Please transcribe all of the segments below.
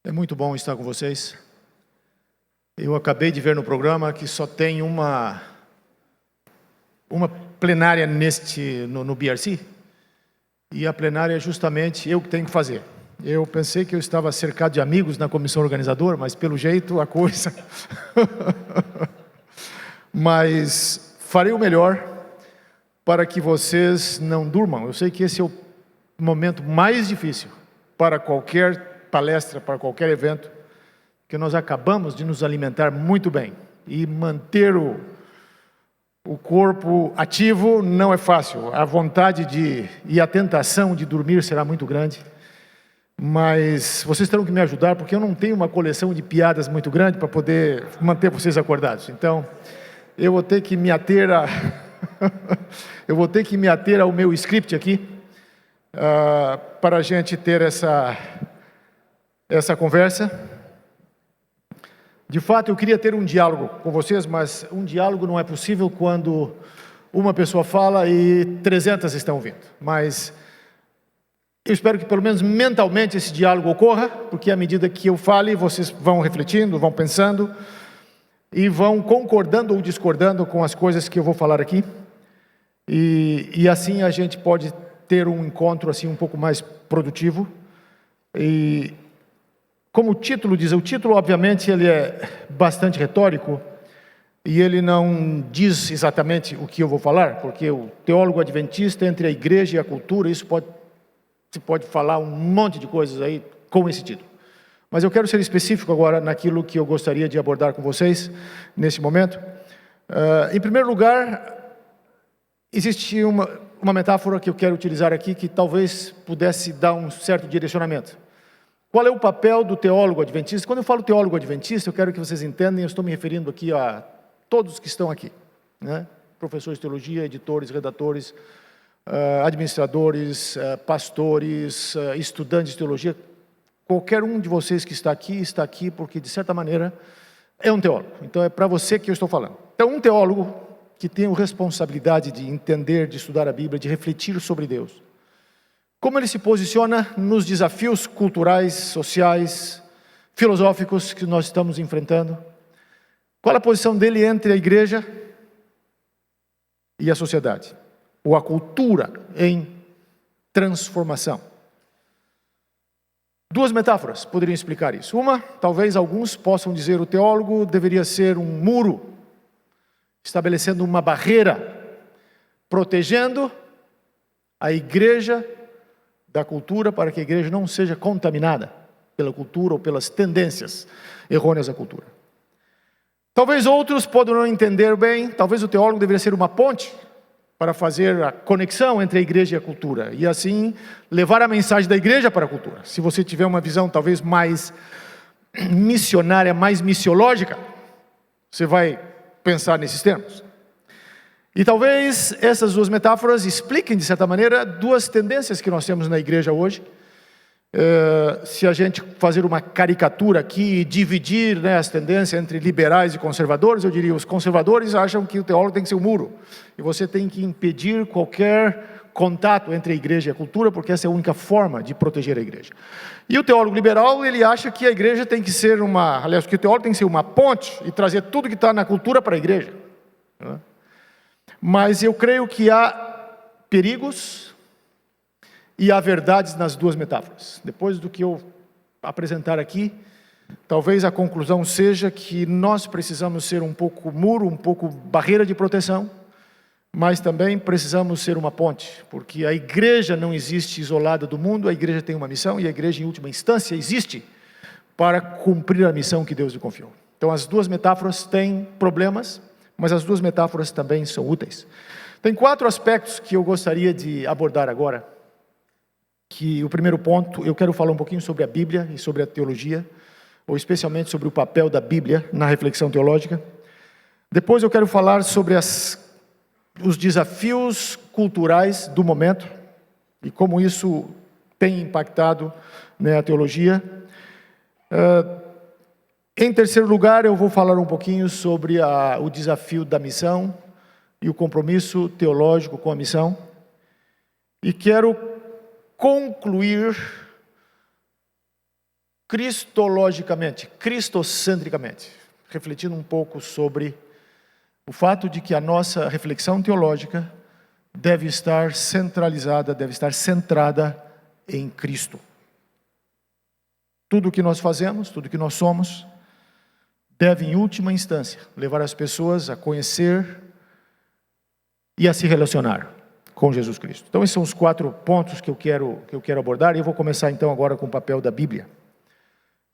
É muito bom estar com vocês. Eu acabei de ver no programa que só tem uma plenária no BRC, e a plenária é justamente eu que tenho que fazer. Eu pensei que eu estava cercado de amigos na comissão organizadora, mas pelo jeito a coisa... Mas farei o melhor para que vocês não durmam. Eu sei que esse é o momento mais difícil para qualquer palestra, para qualquer evento, que nós acabamos de nos alimentar muito bem. E manter o corpo ativo não é fácil. A vontade e a tentação de dormir será muito grande. Mas vocês terão que me ajudar, porque eu não tenho uma coleção de piadas muito grande para poder manter vocês acordados. Então, eu vou ter que me ater ao meu script aqui, para a gente ter essa conversa. De fato, eu queria ter um diálogo com vocês, mas um diálogo não é possível quando uma pessoa fala e 300 estão ouvindo. Mas eu espero que pelo menos mentalmente esse diálogo ocorra, porque à medida que eu fale, vocês vão refletindo, vão pensando e vão concordando ou discordando com as coisas que eu vou falar aqui. E assim a gente pode ter um encontro assim um pouco mais produtivo. E como o título diz, o título obviamente ele é bastante retórico e ele não diz exatamente o que eu vou falar, porque o teólogo adventista entre a igreja e a cultura, se pode falar um monte de coisas aí com esse título. Mas eu quero ser específico agora naquilo que eu gostaria de abordar com vocês nesse momento. Em primeiro lugar, existe uma metáfora que eu quero utilizar aqui que talvez pudesse dar um certo direcionamento. Qual é o papel do teólogo adventista? Quando eu falo teólogo adventista, eu quero que vocês entendam, eu estou me referindo aqui a todos que estão aqui, né? Professores de teologia, editores, redatores, administradores, pastores, estudantes de teologia. Qualquer um de vocês que está aqui porque, de certa maneira, é um teólogo. Então, é para você que eu estou falando. Então, um teólogo que tem a responsabilidade de entender, de estudar a Bíblia, de refletir sobre Deus. Como ele se posiciona nos desafios culturais, sociais, filosóficos que nós estamos enfrentando? Qual a posição dele entre a igreja e a sociedade? Ou a cultura em transformação? Duas metáforas poderiam explicar isso. Uma, talvez alguns possam dizer, o teólogo deveria ser um muro, estabelecendo uma barreira, protegendo a igreja da cultura, para que a igreja não seja contaminada pela cultura ou pelas tendências errôneas da cultura. Talvez outros poderão entender bem, talvez o teólogo deveria ser uma ponte para fazer a conexão entre a igreja e a cultura, e assim levar a mensagem da igreja para a cultura. Se você tiver uma visão talvez mais missionária, mais missiológica, você vai pensar nesses termos. E talvez essas duas metáforas expliquem, de certa maneira, duas tendências que nós temos na igreja hoje. Se a gente fazer uma caricatura aqui e dividir, né, as tendências entre liberais e conservadores, eu diria, os conservadores acham que o teólogo tem que ser um muro. E você tem que impedir qualquer contato entre a igreja e a cultura, porque essa é a única forma de proteger a igreja. E o teólogo liberal, ele acha que a igreja tem que ser que o teólogo tem que ser uma ponte e trazer tudo que está na cultura para a igreja, né? Mas eu creio que há perigos e há verdades nas duas metáforas. Depois do que eu apresentar aqui, talvez a conclusão seja que nós precisamos ser um pouco muro, um pouco barreira de proteção, mas também precisamos ser uma ponte, porque a igreja não existe isolada do mundo, a igreja tem uma missão e a igreja, em última instância, existe para cumprir a missão que Deus lhe confiou. Então, as duas metáforas têm problemas, mas as duas metáforas também são úteis. Tem 4 aspectos que eu gostaria de abordar agora. Que o primeiro ponto, eu quero falar um pouquinho sobre a Bíblia e sobre a teologia, ou especialmente sobre o papel da Bíblia na reflexão teológica. Depois eu quero falar sobre os desafios culturais do momento e como isso tem impactado, né, a teologia. Em terceiro lugar, eu vou falar um pouquinho sobre o desafio da missão e o compromisso teológico com a missão. E quero concluir cristologicamente, cristocentricamente, refletindo um pouco sobre o fato de que a nossa reflexão teológica deve estar centralizada, deve estar centrada em Cristo. Tudo o que nós fazemos, tudo o que nós somos, deve, em última instância, levar as pessoas a conhecer e a se relacionar com Jesus Cristo. Então, esses são os 4 pontos que eu quero abordar, e eu vou começar então agora com o papel da Bíblia.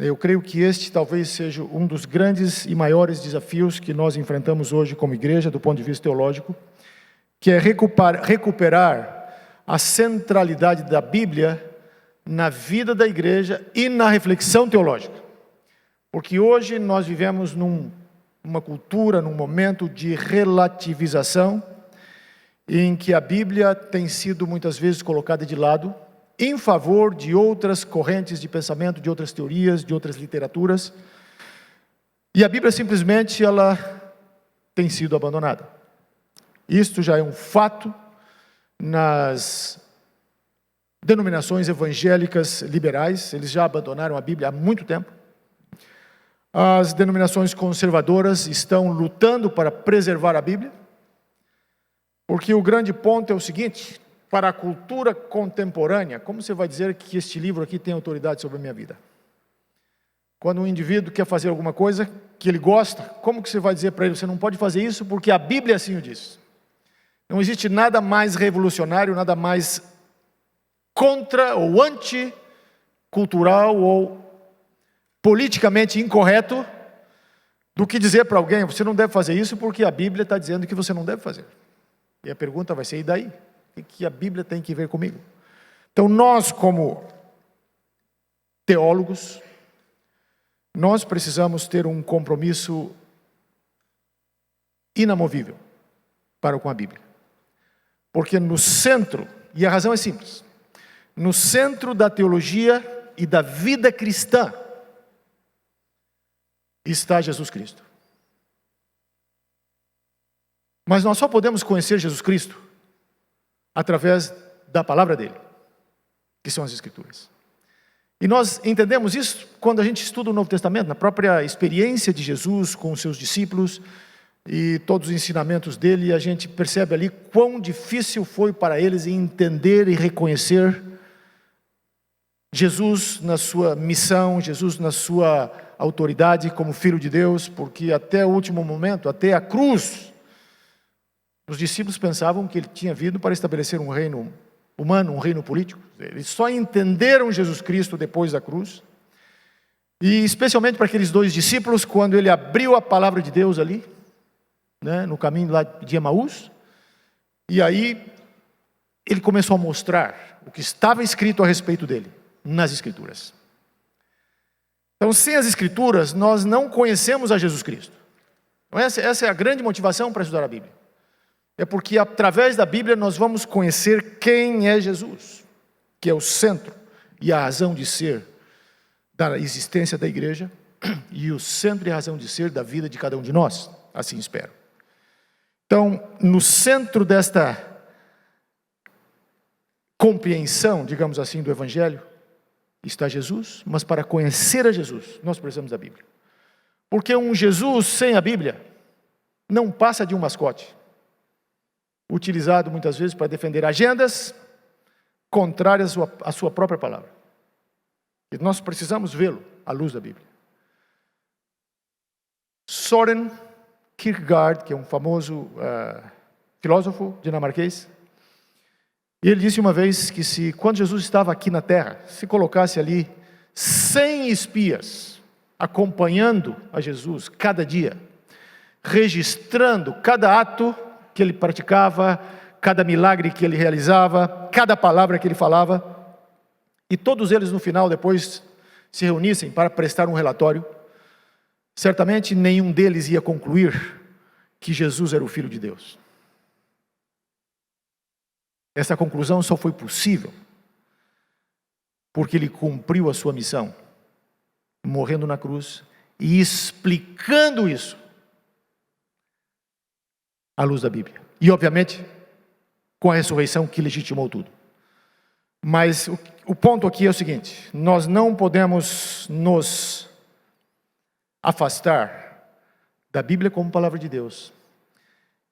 Eu creio que este talvez seja um dos grandes e maiores desafios que nós enfrentamos hoje como igreja, do ponto de vista teológico, que é recuperar a centralidade da Bíblia na vida da igreja e na reflexão teológica. Porque hoje nós vivemos numa cultura, num momento de relativização, em que a Bíblia tem sido muitas vezes colocada de lado, em favor de outras correntes de pensamento, de outras teorias, de outras literaturas. E a Bíblia simplesmente ela tem sido abandonada. Isto já é um fato nas denominações evangélicas liberais, eles já abandonaram a Bíblia há muito tempo. As denominações conservadoras estão lutando para preservar a Bíblia, porque o grande ponto é o seguinte: para a cultura contemporânea, como você vai dizer que este livro aqui tem autoridade sobre a minha vida? Quando um indivíduo quer fazer alguma coisa que ele gosta, como que você vai dizer para ele, você não pode fazer isso porque a Bíblia assim o diz? Não existe nada mais revolucionário, nada mais contra ou anticultural ou politicamente incorreto do que dizer para alguém, você não deve fazer isso porque a Bíblia está dizendo que você não deve fazer. E a pergunta vai ser, e daí? O que a Bíblia tem que ver comigo? Então nós, como teólogos, nós precisamos ter um compromisso inamovível para com a Bíblia. Porque no centro, e a razão é simples, no centro da teologia e da vida cristã está Jesus Cristo. Mas nós só podemos conhecer Jesus Cristo através da palavra dele, que são as Escrituras. E nós entendemos isso quando a gente estuda o Novo Testamento, na própria experiência de Jesus com os seus discípulos e todos os ensinamentos dele, a gente percebe ali quão difícil foi para eles entender e reconhecer Jesus na sua missão, Jesus na sua autoridade como Filho de Deus, porque até o último momento, até a cruz, os discípulos pensavam que ele tinha vindo para estabelecer um reino humano, um reino político. Eles só entenderam Jesus Cristo depois da cruz. E especialmente para aqueles 2 discípulos, quando ele abriu a palavra de Deus ali, né, no caminho lá de Emaús, e aí ele começou a mostrar o que estava escrito a respeito dele, nas Escrituras. Então, sem as Escrituras, nós não conhecemos a Jesus Cristo. Então, essa é a grande motivação para estudar a Bíblia. É porque através da Bíblia nós vamos conhecer quem é Jesus, que é o centro e a razão de ser da existência da igreja e o centro e a razão de ser da vida de cada um de nós, assim espero. Então, no centro desta compreensão, digamos assim, do Evangelho, está Jesus, mas para conhecer a Jesus, nós precisamos da Bíblia. Porque um Jesus sem a Bíblia não passa de um mascote, utilizado muitas vezes para defender agendas contrárias à sua própria palavra. E nós precisamos vê-lo à luz da Bíblia. Søren Kierkegaard, que é um famoso filósofo dinamarquês, ele disse uma vez que quando Jesus estava aqui na terra, se colocasse ali 100 espias acompanhando a Jesus cada dia, registrando cada ato que ele praticava, cada milagre que ele realizava, cada palavra que ele falava, e todos eles no final depois se reunissem para prestar um relatório, certamente nenhum deles ia concluir que Jesus era o Filho de Deus. Essa conclusão só foi possível porque ele cumpriu a sua missão, morrendo na cruz e explicando isso à luz da Bíblia. E obviamente com a ressurreição que legitimou tudo. Mas o ponto aqui é o seguinte: nós não podemos nos afastar da Bíblia como palavra de Deus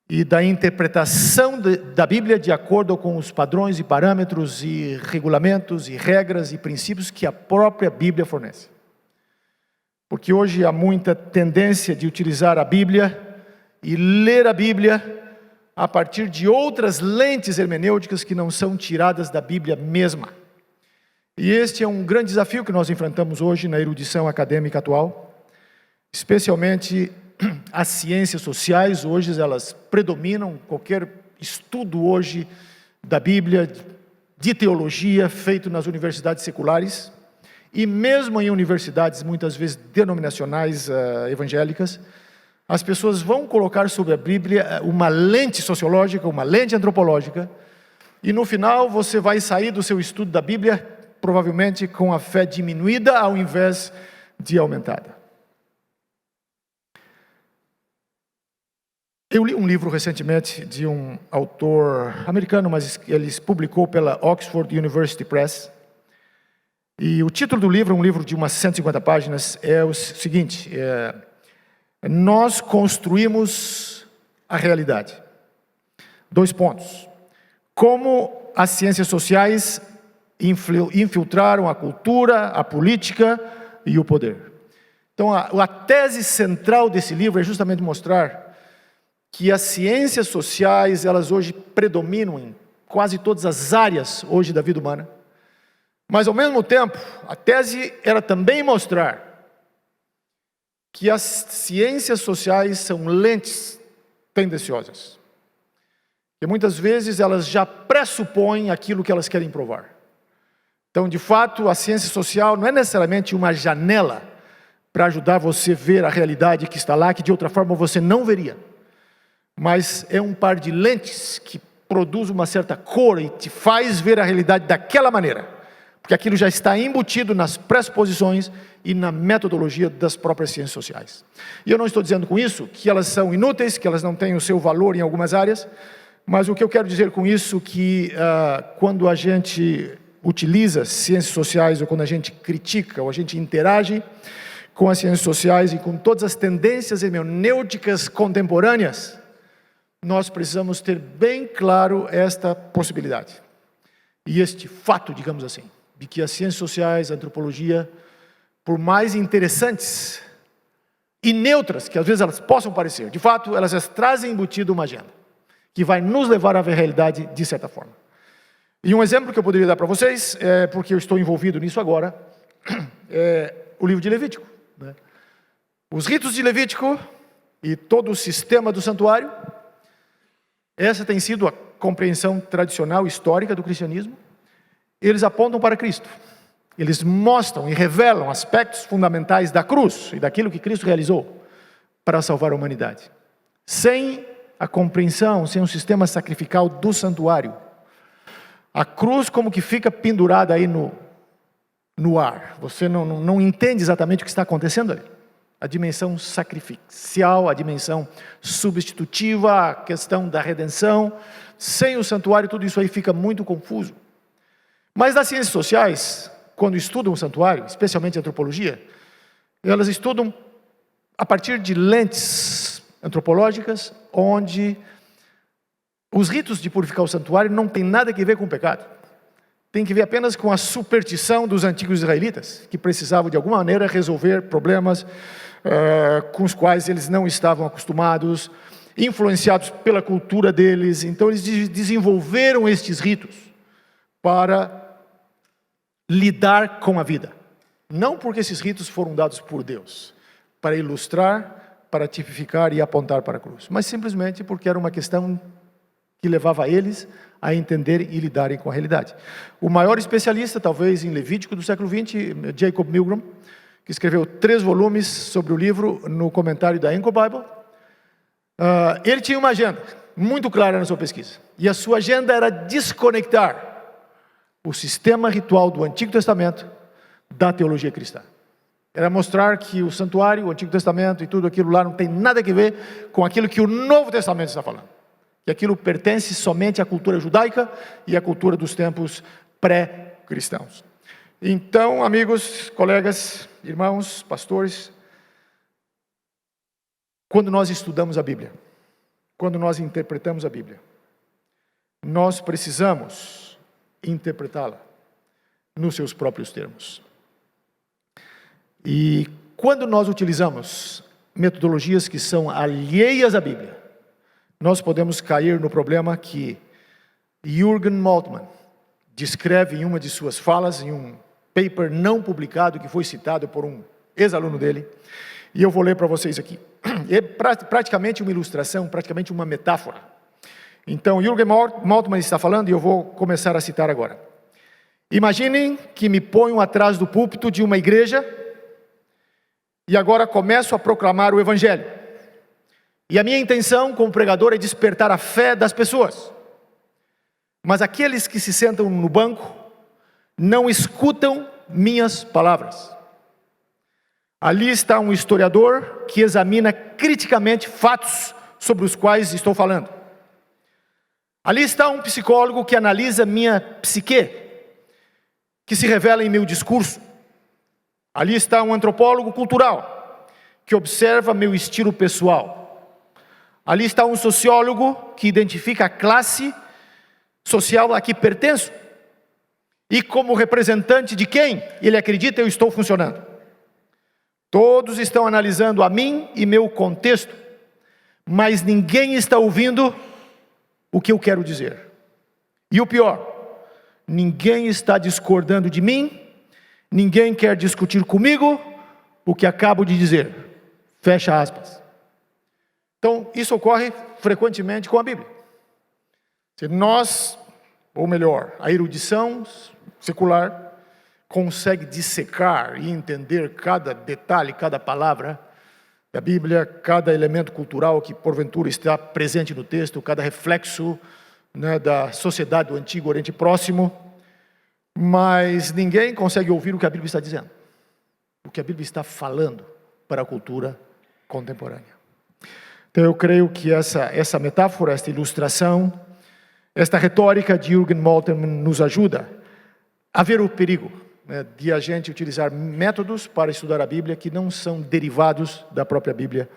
e da interpretação da Bíblia de acordo com os padrões e parâmetros e regulamentos e regras e princípios que a própria Bíblia fornece. Porque hoje há muita tendência de utilizar a Bíblia e ler a Bíblia a partir de outras lentes hermenêuticas que não são tiradas da Bíblia mesma. E este é um grande desafio que nós enfrentamos hoje na erudição acadêmica atual, especialmente as ciências sociais. Hoje elas predominam. Qualquer estudo hoje da Bíblia, de teologia, feito nas universidades seculares, e mesmo em universidades muitas vezes denominacionais evangélicas, as pessoas vão colocar sobre a Bíblia uma lente sociológica, uma lente antropológica, e no final você vai sair do seu estudo da Bíblia provavelmente com a fé diminuída ao invés de aumentada. Eu li um livro recentemente de um autor americano, mas ele publicou pela Oxford University Press, e o título do livro, um livro de umas 150 páginas, é o seguinte: nós construímos a realidade. 2 pontos. Como as ciências sociais infiltraram a cultura, a política e o poder. Então, a tese central desse livro é justamente mostrar que as ciências sociais, elas hoje predominam em quase todas as áreas hoje da vida humana. Mas, ao mesmo tempo, a tese era também mostrar que as ciências sociais são lentes tendenciosas. E muitas vezes elas já pressupõem aquilo que elas querem provar. Então, de fato, a ciência social não é necessariamente uma janela para ajudar você a ver a realidade que está lá, que de outra forma você não veria. Mas é um par de lentes que produz uma certa cor e te faz ver a realidade daquela maneira. Porque aquilo já está embutido nas pressuposições e na metodologia das próprias ciências sociais. E eu não estou dizendo com isso que elas são inúteis, que elas não têm o seu valor em algumas áreas, mas o que eu quero dizer com isso é que quando a gente utiliza ciências sociais, ou quando a gente critica, ou a gente interage com as ciências sociais e com todas as tendências hermenêuticas contemporâneas, nós precisamos ter bem claro esta possibilidade. E este fato, digamos assim, de que as ciências sociais, a antropologia, por mais interessantes e neutras que às vezes elas possam parecer, de fato elas trazem embutido uma agenda que vai nos levar a ver a realidade de certa forma. E um exemplo que eu poderia dar para vocês, porque eu estou envolvido nisso agora, é o livro de Levítico, né? Os ritos de Levítico e todo o sistema do santuário, essa tem sido a compreensão tradicional, histórica do cristianismo. Eles apontam para Cristo. Eles mostram e revelam aspectos fundamentais da cruz e daquilo que Cristo realizou para salvar a humanidade. Sem a compreensão, sem um sistema sacrificial do santuário, a cruz como que fica pendurada aí no ar. Você não entende exatamente o que está acontecendo ali. A dimensão sacrificial, a dimensão substitutiva, a questão da redenção. Sem o santuário, tudo isso aí fica muito confuso. Mas nas ciências sociais, quando estudam o santuário, especialmente a antropologia, elas estudam a partir de lentes antropológicas, onde os ritos de purificar o santuário não tem nada a ver com o pecado. Tem que ver apenas com a superstição dos antigos israelitas, que precisavam de alguma maneira resolver problemas com os quais eles não estavam acostumados, influenciados pela cultura deles. Então eles desenvolveram estes ritos para lidar com a vida. Não porque esses ritos foram dados por Deus, para ilustrar, para tipificar e apontar para a cruz, mas simplesmente porque era uma questão que levava eles a entender e lidarem com a realidade. O maior especialista, talvez, em Levítico do século XX, Jacob Milgrom, que escreveu 3 volumes sobre o livro no comentário da Anchor Bible, ele tinha uma agenda muito clara na sua pesquisa. E a sua agenda era desconectar o sistema ritual do Antigo Testamento da teologia cristã. Era mostrar que o santuário, o Antigo Testamento e tudo aquilo lá não tem nada a ver com aquilo que o Novo Testamento está falando. Que aquilo pertence somente à cultura judaica e à cultura dos tempos pré-cristãos. Então, amigos, colegas, irmãos, pastores, quando nós estudamos a Bíblia, quando nós interpretamos a Bíblia, nós precisamos interpretá-la nos seus próprios termos. E quando nós utilizamos metodologias que são alheias à Bíblia, nós podemos cair no problema que Jürgen Moltmann descreve em uma de suas falas, em um paper não publicado, que foi citado por um ex-aluno dele, e eu vou ler para vocês aqui. É praticamente uma ilustração, praticamente uma metáfora. Então, Jürgen Moltmann está falando, e eu vou começar a citar agora. Imaginem que me ponho atrás do púlpito de uma igreja, e agora começo a proclamar o Evangelho. E a minha intenção como pregador é despertar a fé das pessoas. Mas aqueles que se sentam no banco não escutam minhas palavras. Ali está um historiador que examina criticamente fatos sobre os quais estou falando. Ali está um psicólogo que analisa minha psique, que se revela em meu discurso. Ali está um antropólogo cultural, que observa meu estilo pessoal. Ali está um sociólogo que identifica a classe social a que pertenço e como representante de quem ele acredita eu estou funcionando. Todos estão analisando a mim e meu contexto, mas ninguém está ouvindo o que eu quero dizer. E o pior, ninguém está discordando de mim, ninguém quer discutir comigo o que acabo de dizer. Fecha aspas. Então, isso ocorre frequentemente com a Bíblia. Se nós, ou melhor, a erudição secular, consegue dissecar e entender cada detalhe, cada palavra da Bíblia, cada elemento cultural que porventura está presente no texto, cada reflexo, né, da sociedade do Antigo Oriente Próximo, mas ninguém consegue ouvir o que a Bíblia está dizendo, o que a Bíblia está falando para a cultura contemporânea. Então eu creio que essa metáfora, esta ilustração, esta retórica de Jürgen Moltmann nos ajuda a ver o perigo, né, de a gente utilizar métodos para estudar a Bíblia que não são derivados da própria Bíblia,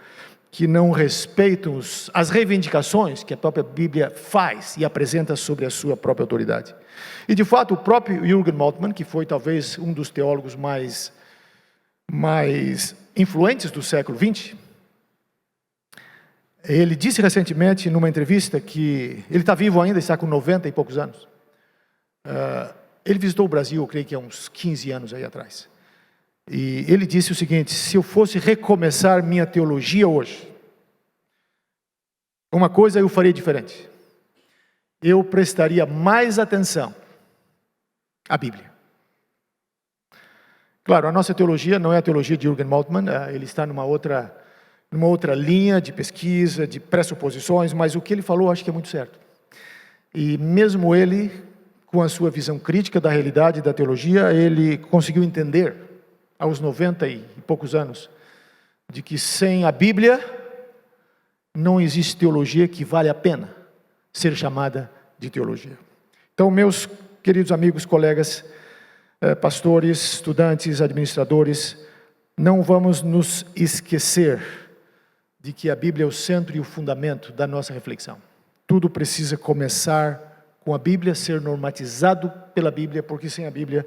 que não respeitam as reivindicações que a própria Bíblia faz e apresenta sobre a sua própria autoridade. E de fato o próprio Jürgen Moltmann, que foi talvez um dos teólogos mais influentes do século XX, ele disse recentemente numa entrevista que ele está vivo ainda, está com 90 e poucos anos. Ele visitou o Brasil, eu creio que há uns 15 anos aí atrás. E ele disse o seguinte: se eu fosse recomeçar minha teologia hoje, uma coisa eu faria diferente. Eu prestaria mais atenção à Bíblia. Claro, a nossa teologia não é a teologia de Jürgen Moltmann, ele está numa outra linha de pesquisa, de pressuposições, mas o que ele falou acho que é muito certo. E mesmo ele, com a sua visão crítica da realidade da teologia, ele conseguiu entender, aos 90 e poucos anos, de que sem a Bíblia não existe teologia que vale a pena ser chamada de teologia. Então, meus queridos amigos, colegas, pastores, estudantes, administradores, não vamos nos esquecer de que a Bíblia é o centro e o fundamento da nossa reflexão. Tudo precisa começar com a Bíblia, ser normatizado pela Bíblia, porque sem a Bíblia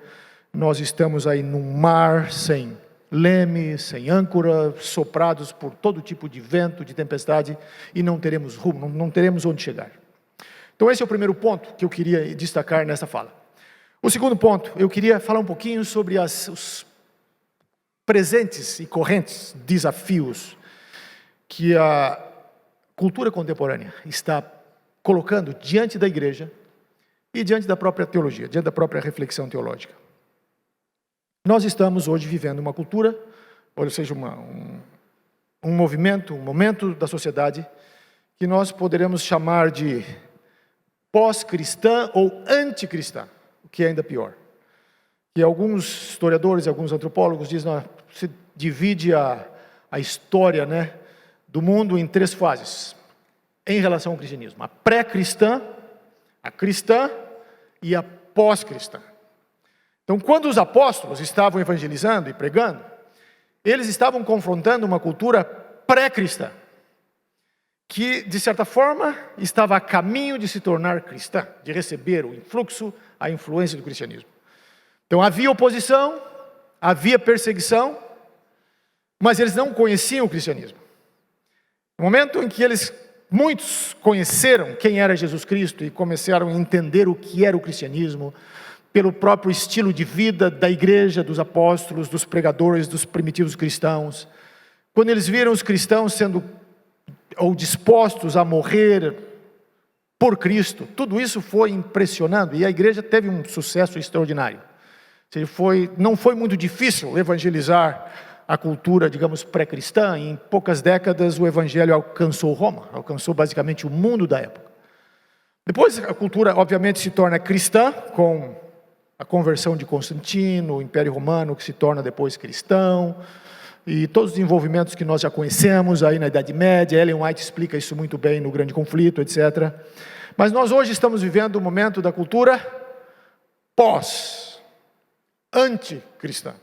nós estamos aí num mar sem leme, sem âncora, soprados por todo tipo de vento, de tempestade, e não teremos rumo, não teremos onde chegar. Então esse é o primeiro ponto que eu queria destacar nessa fala. O segundo ponto, eu queria falar um pouquinho sobre os presentes e correntes desafios que a cultura contemporânea está colocando diante da igreja e diante da própria teologia, diante da própria reflexão teológica. Nós estamos hoje vivendo uma cultura, ou seja, um movimento, um momento da sociedade que nós poderemos chamar de pós-cristã ou anticristã, o que é ainda pior. E alguns historiadores e alguns antropólogos dizem que se divide a história, né, do mundo em 3 fases em relação ao cristianismo: a pré-cristã, a cristã e a pós-cristã. Então, quando os apóstolos estavam evangelizando e pregando, eles estavam confrontando uma cultura pré-cristã, que, de certa forma, estava a caminho de se tornar cristã, de receber o influxo, a influência do cristianismo. Então, havia oposição, havia perseguição, mas eles não conheciam o cristianismo. No momento em que muitos conheceram quem era Jesus Cristo e começaram a entender o que era o cristianismo, pelo próprio estilo de vida da igreja, dos apóstolos, dos pregadores, dos primitivos cristãos, quando eles viram os cristãos sendo ou dispostos a morrer por Cristo, tudo isso foi impressionando, e a igreja teve um sucesso extraordinário. Não foi muito difícil evangelizar a cultura, digamos, pré-cristã. Em poucas décadas o evangelho alcançou Roma, alcançou basicamente o mundo da época. Depois a cultura obviamente se torna cristã, com a conversão de Constantino, o Império Romano que se torna depois cristão, e todos os desenvolvimentos que nós já conhecemos aí na Idade Média. Ellen White explica isso muito bem no Grande Conflito, etc. Mas nós hoje estamos vivendo o momento da cultura anticristã.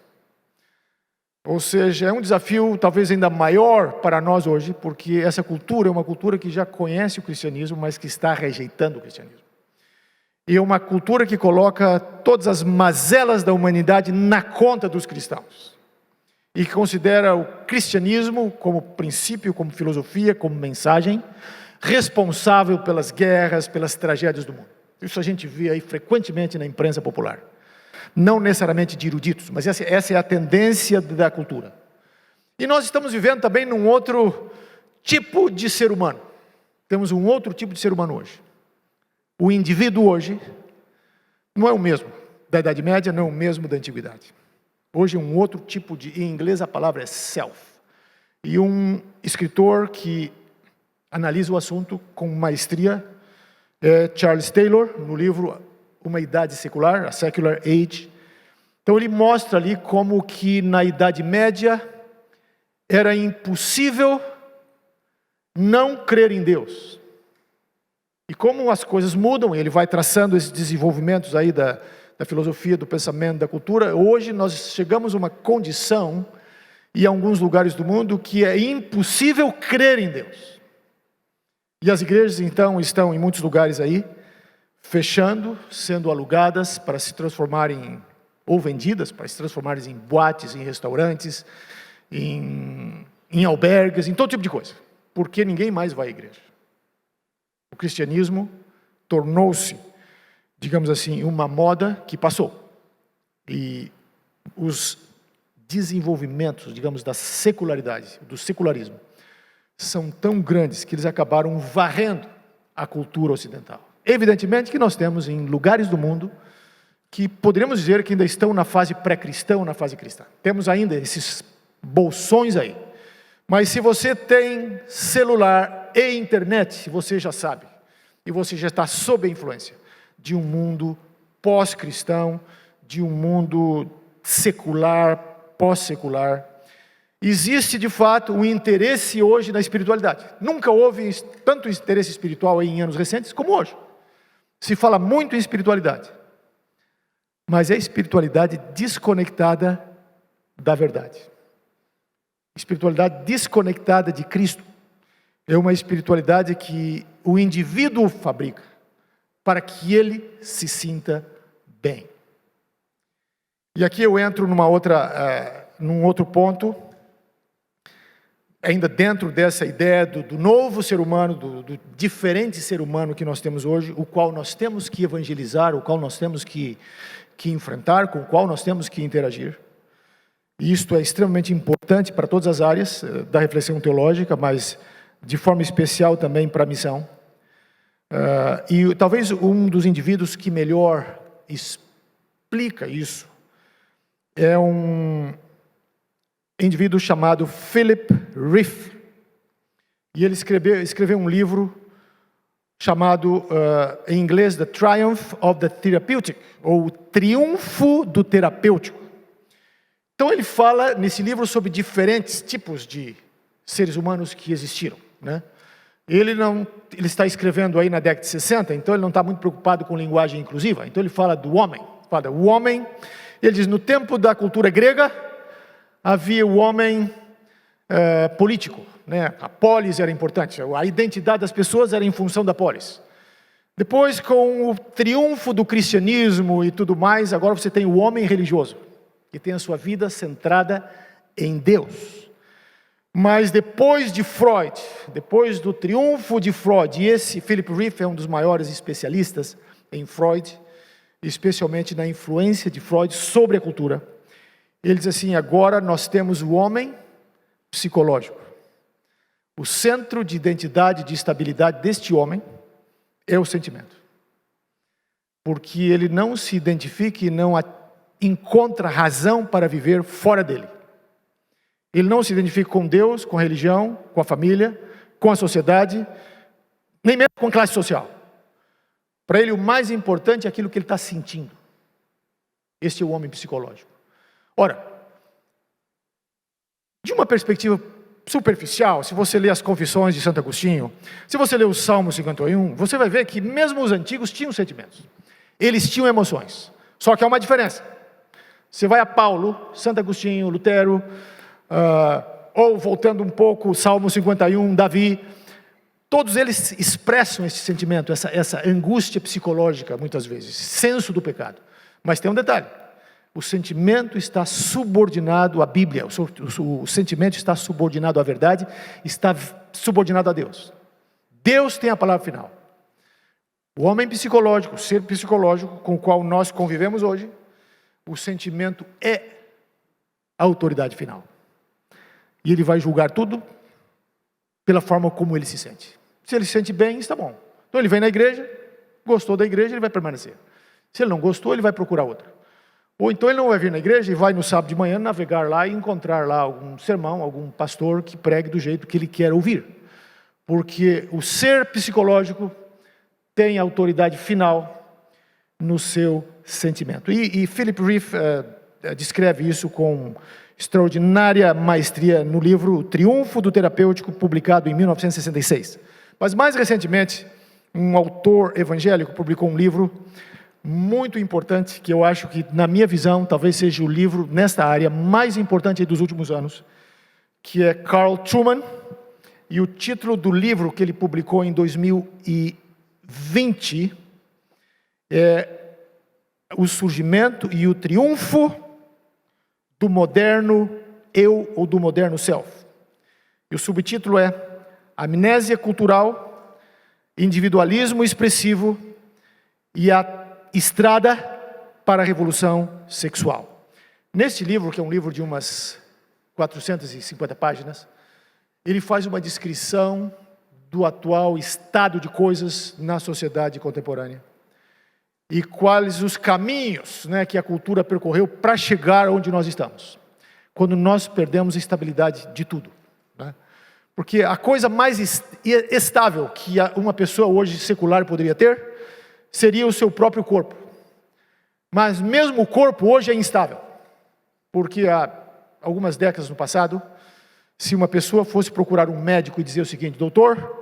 Ou seja, é um desafio talvez ainda maior para nós hoje, porque essa cultura é uma cultura que já conhece o cristianismo, mas que está rejeitando o cristianismo. E é uma cultura que coloca todas as mazelas da humanidade na conta dos cristãos. E que considera o cristianismo como princípio, como filosofia, como mensagem, responsável pelas guerras, pelas tragédias do mundo. Isso a gente vê aí frequentemente na imprensa popular. Não necessariamente de eruditos, mas essa é a tendência da cultura. E nós estamos vivendo também num outro tipo de ser humano. Temos um outro tipo de ser humano hoje. O indivíduo hoje não é o mesmo da Idade Média, não é o mesmo da Antiguidade. Hoje é um outro tipo em inglês a palavra é self. E um escritor que analisa o assunto com maestria é Charles Taylor, no livro Uma Idade Secular, A Secular Age. Então ele mostra ali como que na Idade Média era impossível não crer em Deus. E como as coisas mudam, ele vai traçando esses desenvolvimentos aí da filosofia, do pensamento, da cultura. Hoje nós chegamos a uma condição, em alguns lugares do mundo, que é impossível crer em Deus. E as igrejas então estão em muitos lugares aí, fechando, sendo alugadas para se transformarem, ou vendidas, para se transformarem em boates, em restaurantes, em albergues, em todo tipo de coisa. Porque ninguém mais vai à igreja. O cristianismo tornou-se, digamos assim, uma moda que passou. E os desenvolvimentos, digamos, da secularidade, do secularismo, são tão grandes que eles acabaram varrendo a cultura ocidental. Evidentemente que nós temos em lugares do mundo que poderíamos dizer que ainda estão na fase pré-cristã ou na fase cristã. Temos ainda esses bolsões aí. Mas se você tem celular e internet, você já sabe. E você já está sob a influência de um mundo pós-cristão, de um mundo secular, pós-secular. Existe de fato um interesse hoje na espiritualidade. Nunca houve tanto interesse espiritual aí em anos recentes como hoje. Se fala muito em espiritualidade, mas é espiritualidade desconectada da verdade. Espiritualidade desconectada de Cristo. É uma espiritualidade que o indivíduo fabrica para que ele se sinta bem. E aqui eu entro num outro ponto, ainda dentro dessa ideia do novo ser humano, do diferente ser humano que nós temos hoje, o qual nós temos que evangelizar, o qual nós temos que enfrentar, com o qual nós temos que interagir. E isto é extremamente importante para todas as áreas da reflexão teológica, mas de forma especial também para a missão. E talvez um dos indivíduos que melhor explica isso é um indivíduo chamado Philip Rieff. E ele escreveu um livro chamado, em inglês, The Triumph of the Therapeutic, ou o Triunfo do Terapêutico. Então ele fala nesse livro sobre diferentes tipos de seres humanos que existiram, né? Ele está escrevendo aí na década de 60, então ele não está muito preocupado com linguagem inclusiva. Então ele fala do homem. Fala, o homem, ele diz, no tempo da cultura grega, havia o homem político, né? A polis era importante, a identidade das pessoas era em função da polis. Depois, com o triunfo do cristianismo e tudo mais, agora você tem o homem religioso, que tem a sua vida centrada em Deus. Mas depois de Freud, depois do triunfo de Freud, e esse Philip Rieff é um dos maiores especialistas em Freud, especialmente na influência de Freud sobre a cultura, ele diz assim, agora nós temos o homem psicológico. O centro de identidade, de estabilidade deste homem é o sentimento. Porque ele não se identifica e não encontra razão para viver fora dele. Ele não se identifica com Deus, com a religião, com a família, com a sociedade, nem mesmo com a classe social. Para ele o mais importante é aquilo que ele está sentindo. Este é o homem psicológico. Ora, de uma perspectiva superficial, se você ler as Confissões de Santo Agostinho, se você ler o Salmo 51, você vai ver que mesmo os antigos tinham sentimentos. Eles tinham emoções. Só que há uma diferença. Você vai a Paulo, Santo Agostinho, Lutero, ou voltando um pouco, Salmo 51, Davi, todos eles expressam esse sentimento, essa angústia psicológica, muitas vezes, senso do pecado. Mas tem um detalhe. O sentimento está subordinado à Bíblia, o sentimento está subordinado à verdade, está subordinado a Deus. Deus tem a palavra final. O homem psicológico, o ser psicológico com o qual nós convivemos hoje, o sentimento é a autoridade final. E ele vai julgar tudo pela forma como ele se sente. Se ele se sente bem, está bom. Então ele vem na igreja, gostou da igreja, ele vai permanecer. Se ele não gostou, ele vai procurar outra. Ou então ele não vai vir na igreja e vai no sábado de manhã navegar lá e encontrar lá algum sermão, algum pastor que pregue do jeito que ele quer ouvir. Porque o ser psicológico tem autoridade final no seu sentimento. E Philip Rieff descreve isso com extraordinária maestria no livro Triunfo do Terapêutico, publicado em 1966. Mas mais recentemente, um autor evangélico publicou um livro muito importante, que eu acho que, na minha visão, talvez seja o livro, nesta área, mais importante dos últimos anos, que é Carl Trueman, e o título do livro que ele publicou em 2020 é O Surgimento e o Triunfo do Moderno Eu ou do Moderno Self. E o subtítulo é Amnésia Cultural, Individualismo Expressivo e a Estrada para a Revolução Sexual. Neste livro, que é um livro de umas 450 páginas, ele faz uma descrição do atual estado de coisas na sociedade contemporânea. E quais os caminhos, que a cultura percorreu para chegar onde nós estamos. Quando nós perdemos a estabilidade de tudo. Porque a coisa mais estável que uma pessoa hoje secular poderia ter seria o seu próprio corpo. Mas mesmo o corpo hoje é instável. Porque há algumas décadas no passado, se uma pessoa fosse procurar um médico e dizer o seguinte: doutor,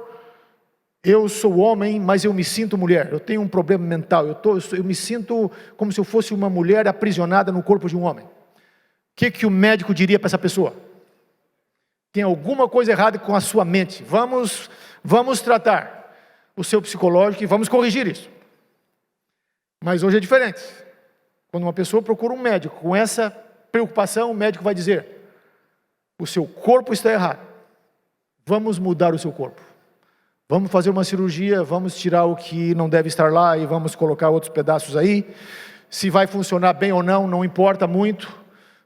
eu sou homem, mas eu me sinto mulher, eu tenho um problema mental, eu me sinto como se eu fosse uma mulher aprisionada no corpo de um homem. O que o médico diria para essa pessoa? Tem alguma coisa errada com a sua mente, vamos tratar o seu psicológico e vamos corrigir isso. Mas hoje é diferente. Quando uma pessoa procura um médico com essa preocupação, o médico vai dizer: o seu corpo está errado, vamos mudar o seu corpo. Vamos fazer uma cirurgia, vamos tirar o que não deve estar lá e vamos colocar outros pedaços aí. Se vai funcionar bem ou não, não importa muito,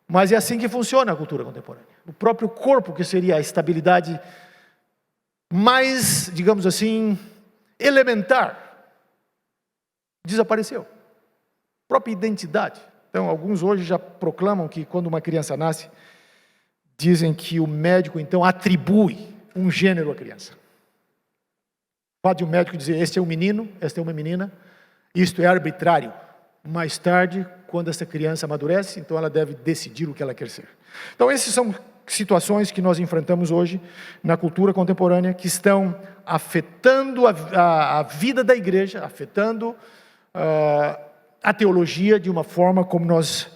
mas é assim que funciona a cultura contemporânea. O próprio corpo, que seria a estabilidade mais, digamos assim, elementar, desapareceu. A própria identidade. Então, alguns hoje já proclamam que quando uma criança nasce, dizem que o médico, então, atribui um gênero à criança. Pode o médico dizer: este é um menino, esta é uma menina, isto é arbitrário. Mais tarde, quando essa criança amadurece, então ela deve decidir o que ela quer ser. Então esses são situações que nós enfrentamos hoje na cultura contemporânea que estão afetando a vida da igreja, afetando a teologia de uma forma como nós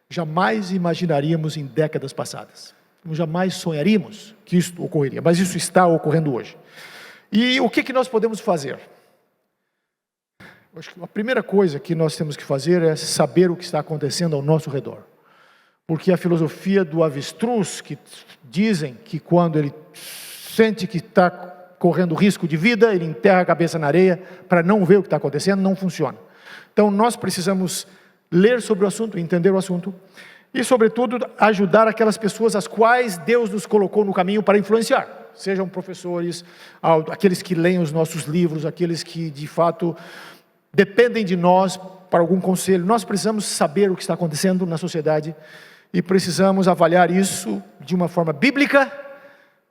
jamais imaginaríamos em décadas passadas. Jamais sonharíamos que isso ocorreria, mas isso está ocorrendo hoje. E o que nós podemos fazer? Acho que a primeira coisa que nós temos que fazer é saber o que está acontecendo ao nosso redor. Porque a filosofia do avestruz, que dizem que quando ele sente que está correndo risco de vida, ele enterra a cabeça na areia para não ver o que está acontecendo, não funciona. Então nós precisamos ler sobre o assunto, entender o assunto, e sobretudo ajudar aquelas pessoas às quais Deus nos colocou no caminho para influenciar. Sejam professores, aqueles que leem os nossos livros, aqueles que de fato dependem de nós para algum conselho. Nós precisamos saber o que está acontecendo na sociedade e precisamos avaliar isso de uma forma bíblica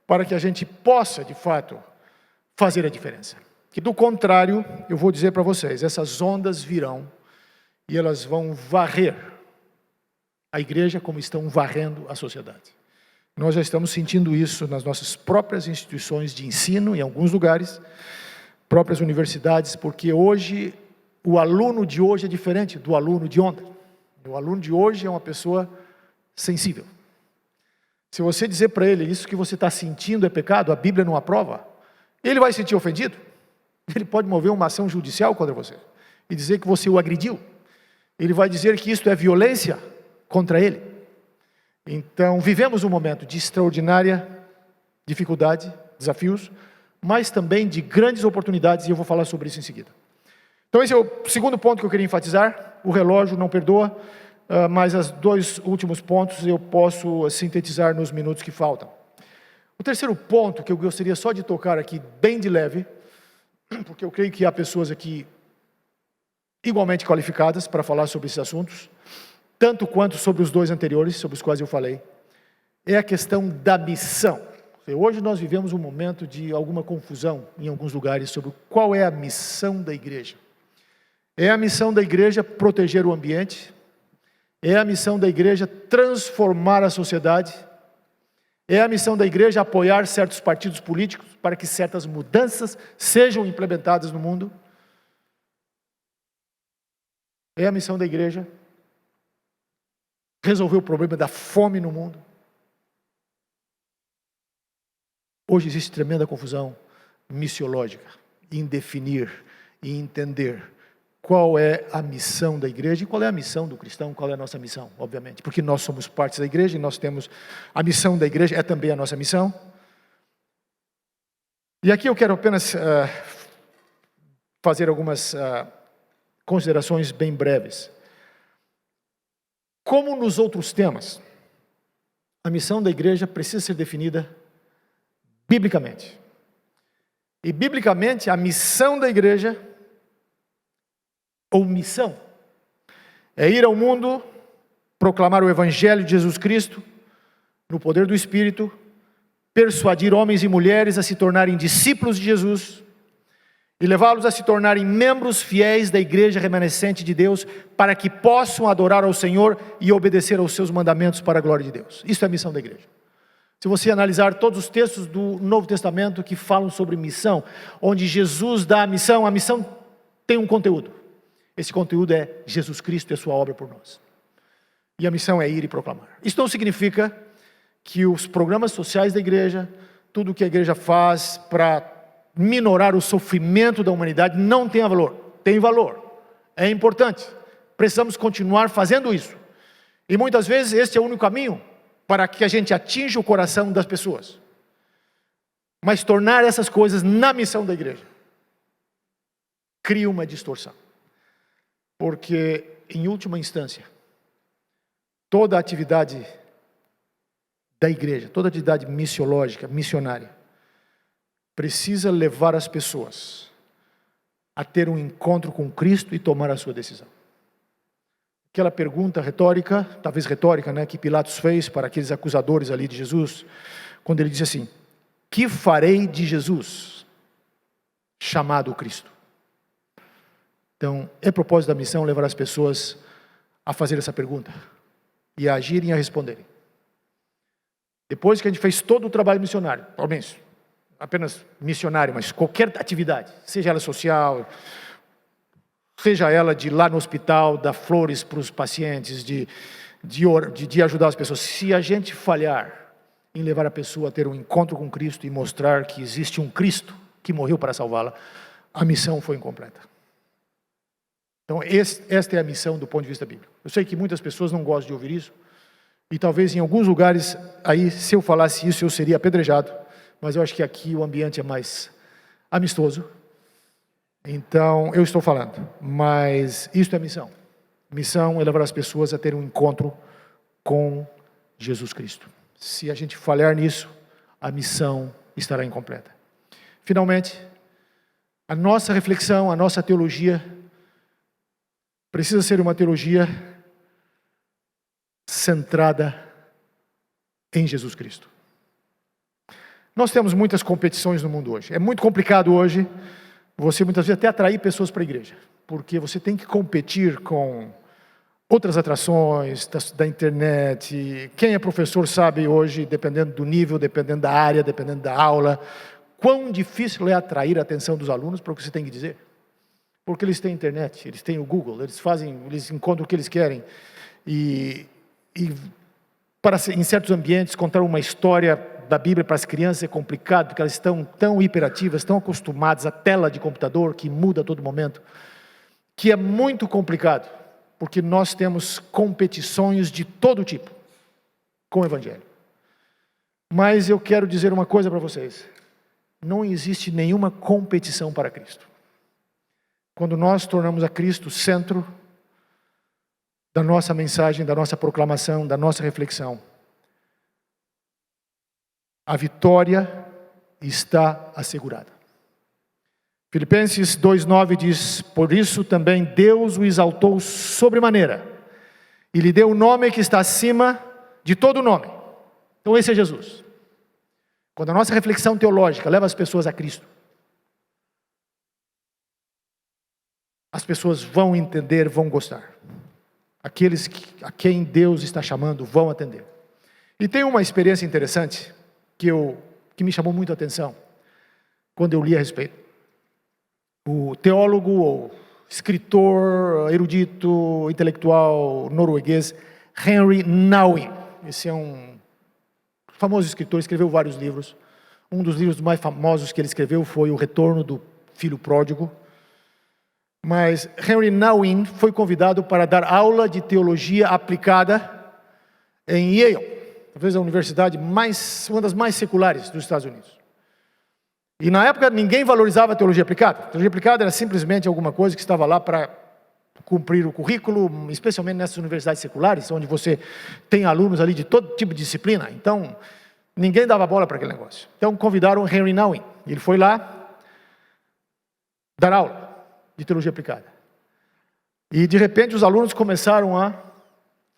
para que a gente possa, de fato, fazer a diferença. Que do contrário, eu vou dizer para vocês, essas ondas virão e elas vão varrer a igreja como estão varrendo a sociedade. Nós já estamos sentindo isso nas nossas próprias instituições de ensino, em alguns lugares, próprias universidades, porque hoje, o aluno de hoje é diferente do aluno de ontem. O aluno de hoje é uma pessoa sensível. Se você dizer para ele, isso que você está sentindo é pecado, a Bíblia não aprova, ele vai se sentir ofendido. Ele pode mover uma ação judicial contra você e dizer que você o agrediu. Ele vai dizer que isso é violência contra ele. Então, vivemos um momento de extraordinária dificuldade, desafios, mas também de grandes oportunidades, e eu vou falar sobre isso em seguida. Então, esse é o segundo ponto que eu queria enfatizar. O relógio não perdoa, mas os dois últimos pontos eu posso sintetizar nos minutos que faltam. O terceiro ponto que eu gostaria só de tocar aqui, bem de leve, porque eu creio que há pessoas aqui igualmente qualificadas para falar sobre esses assuntos, tanto quanto sobre os dois anteriores, sobre os quais eu falei, é a questão da missão. Hoje nós vivemos um momento de alguma confusão em alguns lugares sobre qual é a missão da igreja. É a missão da igreja proteger o ambiente, é a missão da igreja transformar a sociedade, é a missão da igreja apoiar certos partidos políticos para que certas mudanças sejam implementadas no mundo. É a missão da igreja resolver o problema da fome no mundo. Hoje existe tremenda confusão missiológica em definir e entender qual é a missão da igreja e qual é a missão do cristão, qual é a nossa missão, obviamente. Porque nós somos parte da igreja e nós temos a missão da igreja, é também a nossa missão. E aqui eu quero apenas fazer algumas considerações bem breves. Como nos outros temas, a missão da igreja precisa ser definida biblicamente. E biblicamente, a missão da igreja, ou missão, é ir ao mundo, proclamar o Evangelho de Jesus Cristo, no poder do Espírito, persuadir homens e mulheres a se tornarem discípulos de Jesus, e levá-los a se tornarem membros fiéis da igreja remanescente de Deus, para que possam adorar ao Senhor e obedecer aos seus mandamentos para a glória de Deus. Isso é a missão da igreja. Se você analisar todos os textos do Novo Testamento que falam sobre missão, onde Jesus dá a missão tem um conteúdo. Esse conteúdo é Jesus Cristo e a sua obra por nós. E a missão é ir e proclamar. Isso não significa que os programas sociais da igreja, tudo o que a igreja faz para minorar o sofrimento da humanidade não tenha valor. Tem valor. É importante. Precisamos continuar fazendo isso. E muitas vezes este é o único caminho para que a gente atinja o coração das pessoas. Mas tornar essas coisas na missão da igreja cria uma distorção. Porque, em última instância, toda a atividade da igreja, toda a atividade missiológica, missionária, precisa levar as pessoas a ter um encontro com Cristo e tomar a sua decisão. Aquela pergunta retórica, talvez retórica, que Pilatos fez para aqueles acusadores ali de Jesus, quando ele disse assim: que farei de Jesus, chamado Cristo? Então, é propósito da missão levar as pessoas a fazer essa pergunta e a agirem e a responderem. Depois que a gente fez todo o trabalho missionário, pelo menos, apenas missionário, mas qualquer atividade, seja ela social, seja ela de ir lá no hospital, dar flores para os pacientes, de ajudar as pessoas. Se a gente falhar em levar a pessoa a ter um encontro com Cristo e mostrar que existe um Cristo que morreu para salvá-la, a missão foi incompleta. Então, esta é a missão do ponto de vista bíblico. Eu sei que muitas pessoas não gostam de ouvir isso, e talvez em alguns lugares, aí, se eu falasse isso, eu seria apedrejado, mas eu acho que aqui o ambiente é mais amistoso. Então, eu estou falando, mas isso é missão. Missão é levar as pessoas a ter um encontro com Jesus Cristo. Se a gente falhar nisso, a missão estará incompleta. Finalmente, a nossa reflexão, a nossa teologia, precisa ser uma teologia centrada em Jesus Cristo. Nós temos muitas competições no mundo hoje. É muito complicado hoje você muitas vezes até atrair pessoas para a igreja, porque você tem que competir com outras atrações da internet. Quem é professor sabe hoje, dependendo do nível, dependendo da área, dependendo da aula, quão difícil é atrair a atenção dos alunos para o que você tem que dizer. Porque eles têm internet, eles têm o Google, eles encontram o que eles querem. E para, em certos ambientes, contar uma história da Bíblia para as crianças é complicado, porque elas estão tão hiperativas, tão acostumadas à tela de computador, que muda a todo momento, que é muito complicado, porque nós temos competições de todo tipo com o Evangelho. Mas eu quero dizer uma coisa para vocês: não existe nenhuma competição para Cristo. Quando nós tornamos a Cristo o centro da nossa mensagem, da nossa proclamação, da nossa reflexão, a vitória está assegurada. Filipenses 2,9 diz: por isso também Deus o exaltou sobremaneira, e lhe deu o nome que está acima de todo nome. Então esse é Jesus. Quando a nossa reflexão teológica leva as pessoas a Cristo, as pessoas vão entender, vão gostar. Aqueles a quem Deus está chamando vão atender. E tem uma experiência interessante que me chamou muito a atenção quando eu li a respeito. O teólogo ou escritor, erudito, intelectual norueguês Henry Nouwen, esse é um famoso escritor, escreveu vários livros. Um dos livros mais famosos que ele escreveu foi O Retorno do Filho Pródigo. Mas Henry Nouwen foi convidado para dar aula de teologia aplicada em Yale, talvez a universidade uma das mais seculares dos Estados Unidos. E na época ninguém valorizava a teologia aplicada. A teologia aplicada era simplesmente alguma coisa que estava lá para cumprir o currículo, especialmente nessas universidades seculares, onde você tem alunos ali de todo tipo de disciplina. Então, ninguém dava bola para aquele negócio. Então, convidaram Henry Nouwen. Ele foi lá dar aula de teologia aplicada. E, de repente, os alunos começaram a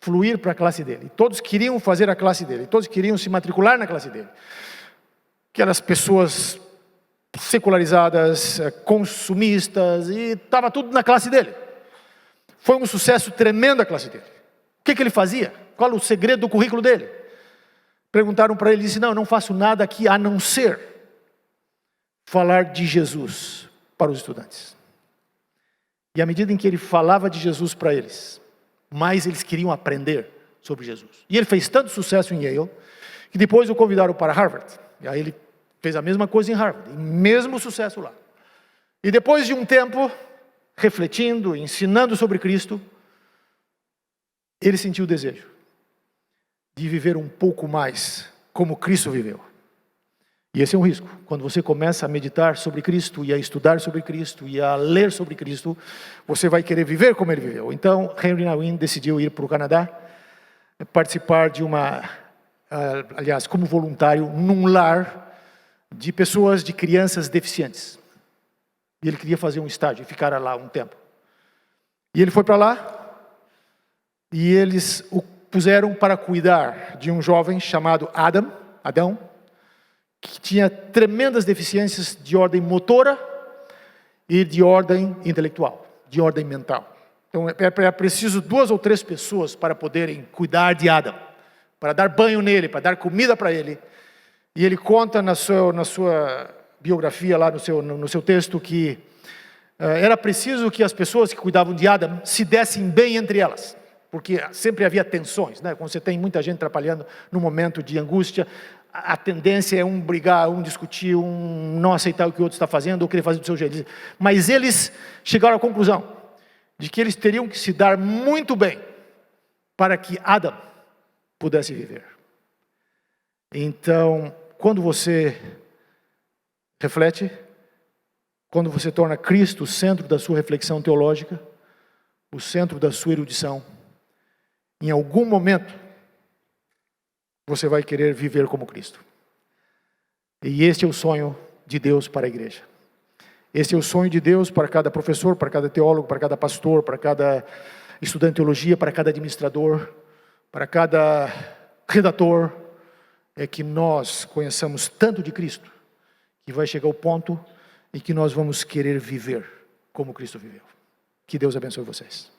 fluir para a classe dele. Todos queriam fazer a classe dele. Todos queriam se matricular na classe dele. Aquelas pessoas secularizadas, consumistas, e estava tudo na classe dele. Foi um sucesso tremendo a classe dele. O que ele fazia? Qual o segredo do currículo dele? Perguntaram para ele, ele disse: não faço nada aqui a não ser falar de Jesus para os estudantes. E à medida em que ele falava de Jesus para eles, mais eles queriam aprender sobre Jesus. E ele fez tanto sucesso em Yale, que depois o convidaram para Harvard. E aí ele fez a mesma coisa em Harvard, e mesmo sucesso lá. E depois de um tempo, refletindo, ensinando sobre Cristo, ele sentiu o desejo de viver um pouco mais como Cristo viveu. E esse é um risco. Quando você começa a meditar sobre Cristo, e a estudar sobre Cristo, e a ler sobre Cristo, você vai querer viver como ele viveu. Então, Henry Nouwen decidiu ir para o Canadá, participar de como voluntário, num lar de pessoas, de crianças deficientes. E ele queria fazer um estágio e ficar lá um tempo. E ele foi para lá, e eles o puseram para cuidar de um jovem chamado Adão, que tinha tremendas deficiências de ordem motora e de ordem intelectual, de ordem mental. Então é preciso 2 ou 3 pessoas para poderem cuidar de Adão, para dar banho nele, para dar comida para ele. E ele conta na sua biografia, lá no seu texto, que era preciso que as pessoas que cuidavam de Adam se dessem bem entre elas, porque sempre havia tensões, né? Quando você tem muita gente trabalhando no momento de angústia, a tendência é um brigar, um discutir, um não aceitar o que o outro está fazendo, ou querer fazer do seu jeito. Mas eles chegaram à conclusão de que eles teriam que se dar muito bem para que Adam pudesse viver. Então, quando você reflete, quando você torna Cristo o centro da sua reflexão teológica, o centro da sua erudição, em algum momento, você vai querer viver como Cristo. E este é o sonho de Deus para a igreja. Este é o sonho de Deus para cada professor, para cada teólogo, para cada pastor, para cada estudante de teologia, para cada administrador, para cada redator, é que nós conheçamos tanto de Cristo, que vai chegar o ponto em que nós vamos querer viver como Cristo viveu. Que Deus abençoe vocês.